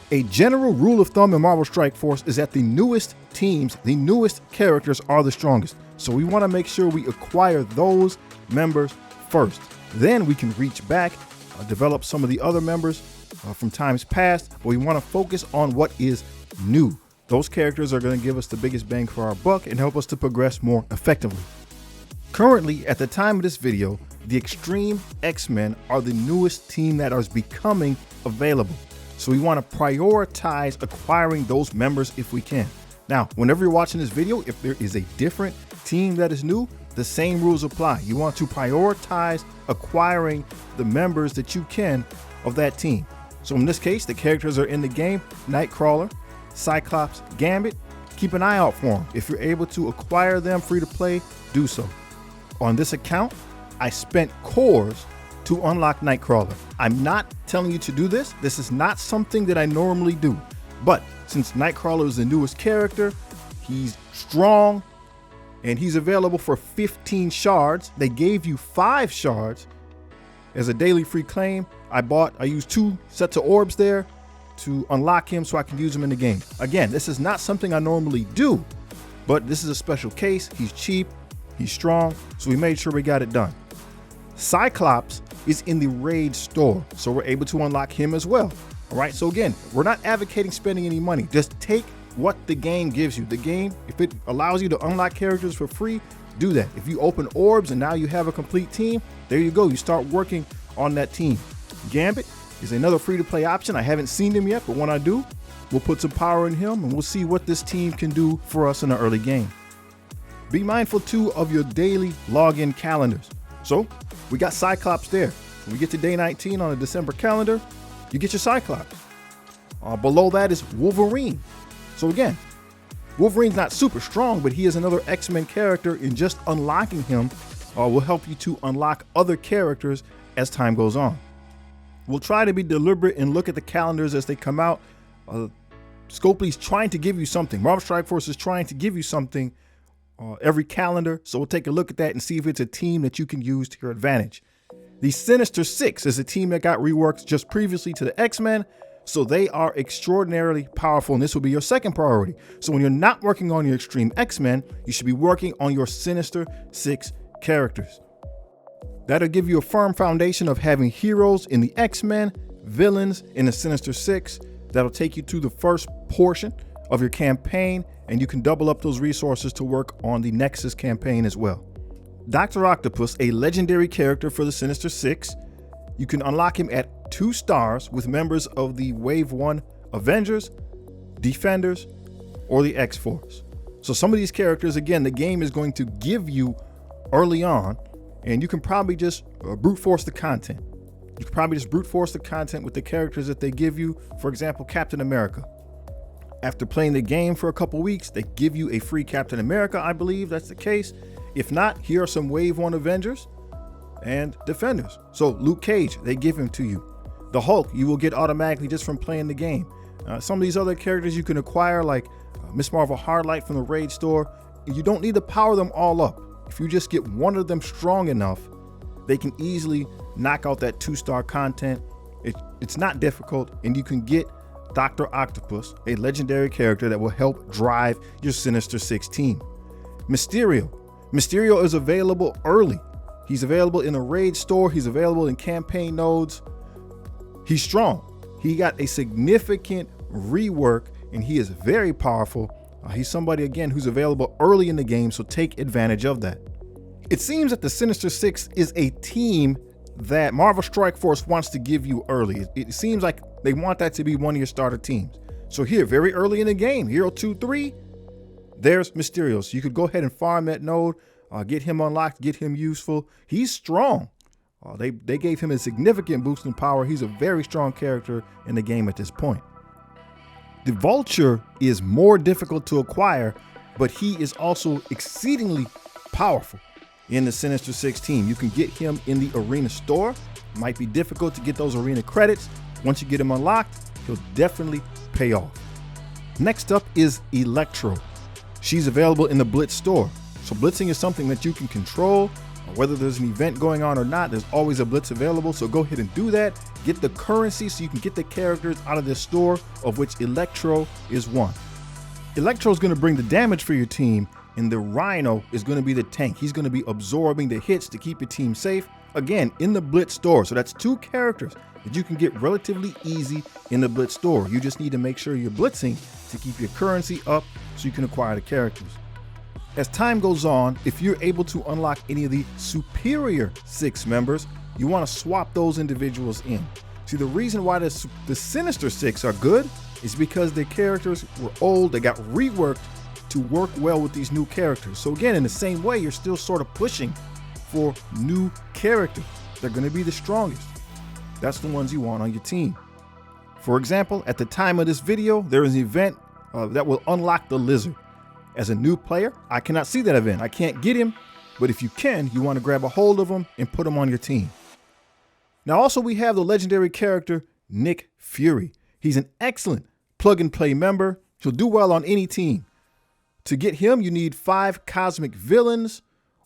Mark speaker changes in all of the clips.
Speaker 1: A general rule of thumb in Marvel Strike Force is that the newest teams, the newest characters are the strongest. So we want to make sure we acquire those members first. Then we can reach back, develop some of the other members from times past, but we want to focus on what is new. Those characters are going to give us the biggest bang for our buck and help us to progress more effectively. Currently, at the time of this video, the Extreme X-Men are the newest team that is becoming available. So we want to prioritize acquiring those members if we can. Now, whenever you're watching this video, if there is a different team that is new, the same rules apply. You want to prioritize acquiring the members that you can of that team. So in this case, the characters are in the game: Nightcrawler, Cyclops, Gambit. Keep an eye out for them. If you're able to acquire them free to play, do so. On this account, I spent cores to unlock Nightcrawler. I'm not telling you to do this. This is not something that I normally do. But since Nightcrawler is the newest character, he's strong, and he's available for 15 shards. They gave you 5 shards as a daily free claim. I used 2 sets of orbs there to unlock him so I can use him in the game. Again, this is not something I normally do, but this is a special case. He's cheap, he's strong, so we made sure we got it done. Cyclops is in the raid store, so we're able to unlock him as well. All right, so again, we're not advocating spending any money. Just take what the game gives you. The game, if it allows you to unlock characters for free, do that. If you open orbs and now you have a complete team, there you go. You start working on that team. Gambit is another free-to-play option. I haven't seen him yet, but when I do, we'll put some power in him and we'll see what this team can do for us in the early game. Be mindful too of your daily login calendars. So we got Cyclops there. When we get to day 19 on the December calendar, you get your Cyclops. Below that is Wolverine. So again, Wolverine's not super strong, but he is another X-Men character, and just unlocking him will help you to unlock other characters as time goes on. We'll try to be deliberate and look at the calendars as they come out. Scopely's trying to give you something. Marvel Strike Force is trying to give you something every calendar. So we'll take a look at that and see if it's a team that you can use to your advantage. The Sinister Six is a team that got reworked just previously to the X-Men. So they are extraordinarily powerful, and this will be your second priority. So when you're not working on your Extreme X-Men, you should be working on your Sinister Six characters. That'll give you a firm foundation of having heroes in the X-Men, villains in the Sinister Six. That'll take you to the first portion of your campaign, and you can double up those resources to work on the Nexus campaign as well. Dr. Octopus, a legendary character for the Sinister Six. You can unlock him at 2 stars with members of the Wave 1 Avengers, Defenders, or the X-Force. So some of these characters, again, the game is going to give you early on, and you can probably just brute force the content. You can probably just brute force the content with the characters that they give you. For example, Captain America. After playing the game for a couple weeks, they give you a free Captain America. I believe that's the case. If not, here are some Wave 1 Avengers and Defenders. So Luke Cage, they give him to you. The Hulk, you will get automatically just from playing the game. Some of these other characters you can acquire, like Miss Marvel Hardlight from the Raid store. You don't need to power them all up. If you just get one of them strong enough, they can easily knock out that 2-star content. It's not difficult, and you can get Dr. Octopus, a legendary character that will help drive your Sinister Six team. Mysterio. Mysterio is available early. He's available in a raid store. He's available in campaign nodes. He's strong. He got a significant rework, and he is very powerful. He's somebody, again, who's available early in the game, so take advantage of that. It seems that the Sinister Six is a team that Marvel Strike Force wants to give you early. It seems like they want that to be one of your starter teams. So here, very early in the game, Hero 2-3, there's Mysterio. So you could go ahead and farm that node, get him unlocked, get him useful. He's strong. They gave him a significant boost in power. He's a very strong character in the game at this point. The Vulture is more difficult to acquire, but he is also exceedingly powerful in the Sinister Six team. You can get him in the arena store. Might be difficult to get those arena credits. Once you get him unlocked, he'll definitely pay off. Next up is Electro. She's available in the Blitz store. So blitzing is something that you can control. Whether there's an event going on or not, there's always a blitz available. So go ahead and do that. Get the currency so you can get the characters out of this store, of which Electro is one. Electro is going to bring the damage for your team, and the Rhino is going to be the tank. He's going to be absorbing the hits to keep your team safe, again, in the Blitz store. So that's two characters that you can get relatively easy in the Blitz store. You just need to make sure you're blitzing to keep your currency up so you can acquire the characters. As time goes on, if you're able to unlock any of the superior 6 members, you want to swap those individuals in. See, the reason why the Sinister 6 are good is because their characters were old, they got reworked to work well with these new characters. So again, in the same way, you're still sort of pushing for new characters. They're going to be the strongest. That's the ones you want on your team. For example, at the time of this video, there is an event that will unlock the Lizard. As a new player, I cannot see that event. I can't get him, but if you can, you want to grab a hold of him and put him on your team. Now also we have the legendary character, Nick Fury. He's an excellent plug and play member. He'll do well on any team. To get him, you need 5 cosmic villains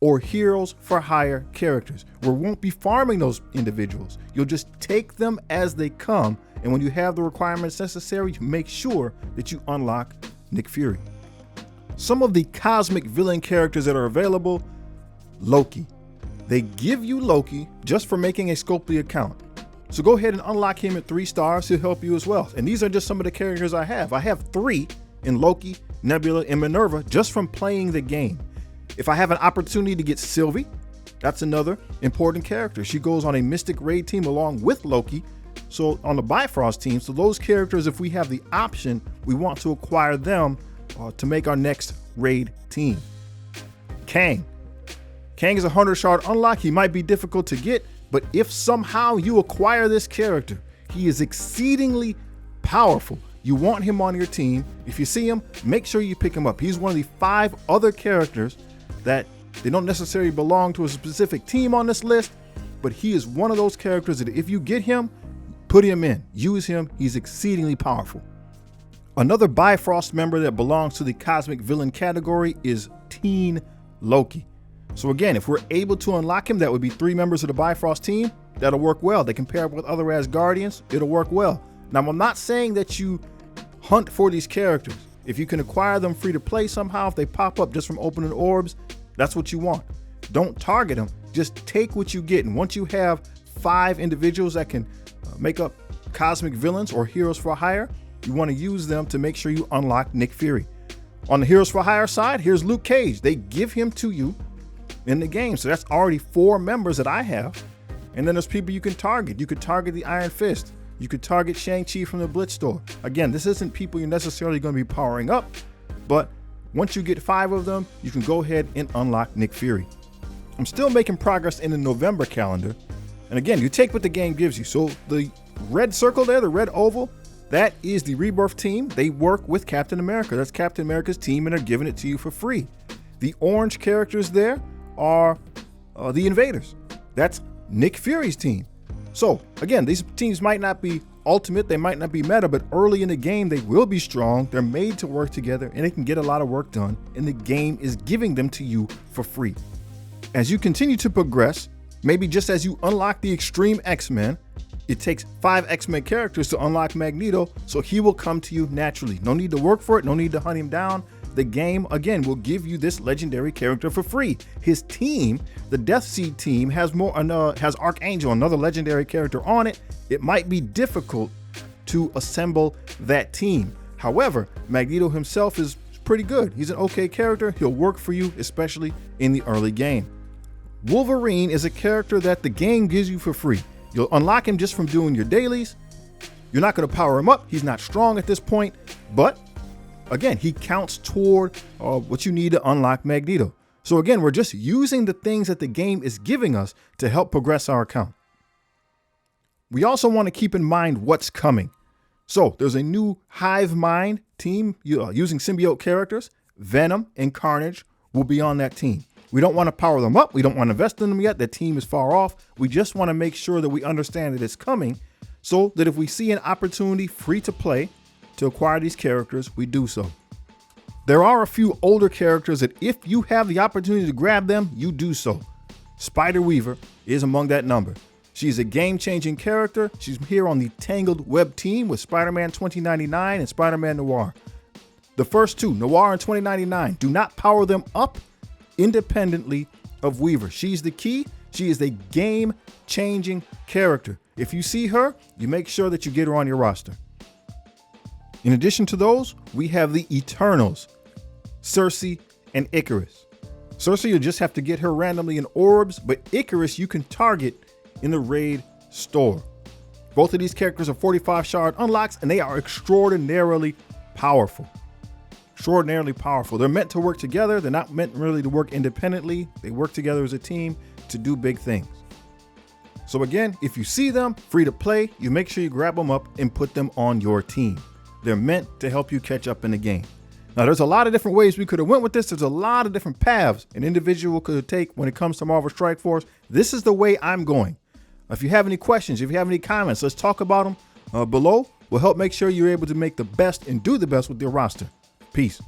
Speaker 1: or heroes for hire characters. We won't be farming those individuals. You'll just take them as they come, and when you have the requirements necessary, you make sure that you unlock Nick Fury. Some of the cosmic villain characters that are available, Loki. They give you Loki just for making a Scopely account. So go ahead and unlock him at 3 stars. He'll help you as well. And these are just some of the characters I have. I have 3 in Loki, Nebula, and Minerva just from playing the game. If I have an opportunity to get Sylvie, that's another important character. She goes on a Mystic Raid team along with Loki. So on the Bifrost team, so those characters, if we have the option, we want to acquire them to make our next raid team. Kang. Kang is a 100 shard unlock. He might be difficult to get, but if somehow you acquire this character, he is exceedingly powerful. You want him on your team. If you see him, make sure you pick him up. He's one of the 5 other characters that they don't necessarily belong to a specific team on this list, but he is one of those characters that if you get him, put him in, use him. He's exceedingly powerful. Another Bifrost member that belongs to the cosmic villain category is Teen Loki. So again, if we're able to unlock him, that would be 3 members of the Bifrost team. That'll work well. They can pair up with other Asgardians. It'll work well. Now, I'm not saying that you hunt for these characters. If you can acquire them free to play somehow, if they pop up just from opening orbs, that's what you want. Don't target them. Just take what you get. And once you have 5 individuals that can make up cosmic villains or heroes for hire, you want to use them to make sure you unlock Nick Fury. On the heroes for hire side, here's Luke Cage. They give him to you in the game. So that's already 4 members that I have. And then there's people you can target. You could target the Iron Fist. You could target Shang-Chi from the Blitz store. Again, this isn't people you're necessarily going to be powering up, but once you get 5 of them, you can go ahead and unlock Nick Fury. I'm still making progress in the November calendar. And again, you take what the game gives you. So the red circle there, the red oval, that is the Rebirth team. They work with Captain America. That's Captain America's team, and they're giving it to you for free. The orange characters there are the Invaders. That's Nick Fury's team. So again, these teams might not be ultimate, they might not be meta, but early in the game, they will be strong. They're made to work together, and they can get a lot of work done, and the game is giving them to you for free. As you continue to progress, maybe just as you unlock the Extreme X-Men, it takes 5 X-Men characters to unlock Magneto, so he will come to you naturally. No need to work for it, no need to hunt him down. The game, again, will give you this legendary character for free. His team, the Death Seed team, has Archangel, another legendary character on it. It might be difficult to assemble that team. However, Magneto himself is pretty good. He's an okay character. He'll work for you, especially in the early game. Wolverine is a character that the game gives you for free. You'll unlock him just from doing your dailies. You're not going to power him up. He's not strong at this point, but again, he counts toward what you need to unlock Magneto. So again, we're just using the things that the game is giving us to help progress our account. We also want to keep in mind what's coming. So there's a new Hive Mind team using symbiote characters. Venom and Carnage will be on that team. We don't want to power them up. We don't want to invest in them yet. The team is far off. We just want to make sure that we understand that it's coming so that if we see an opportunity free to play to acquire these characters, we do so. There are a few older characters that if you have the opportunity to grab them, you do so. Spider Weaver is among that number. She's a game-changing character. She's here on the Tangled Web team with Spider-Man 2099 and Spider-Man Noir. The first two, Noir and 2099, do not power them up independently of Weaver. She's the key. She is a game-changing character. If you see her, you make sure that you get her on your roster. In addition to those, we have the Eternals, Cersei and Icarus. Cersei, you'll just have to get her randomly in orbs, but Icarus you can target in the raid store. Both of these characters are 45 shard unlocks, and they are extraordinarily powerful. Extraordinarily powerful. They're meant to work together. They're not meant really to work independently. They work together as a team to do big things. So again, if you see them free to play, you make sure you grab them up and put them on your team. They're meant to help you catch up in the game. Now, there's a lot of different ways we could have went with this. There's a lot of different paths an individual could take when it comes to Marvel Strike Force. This is the way I'm going. If you have any questions, if you have any comments, let's talk about them below. We'll help make sure you're able to make the best and do the best with your roster. Peace.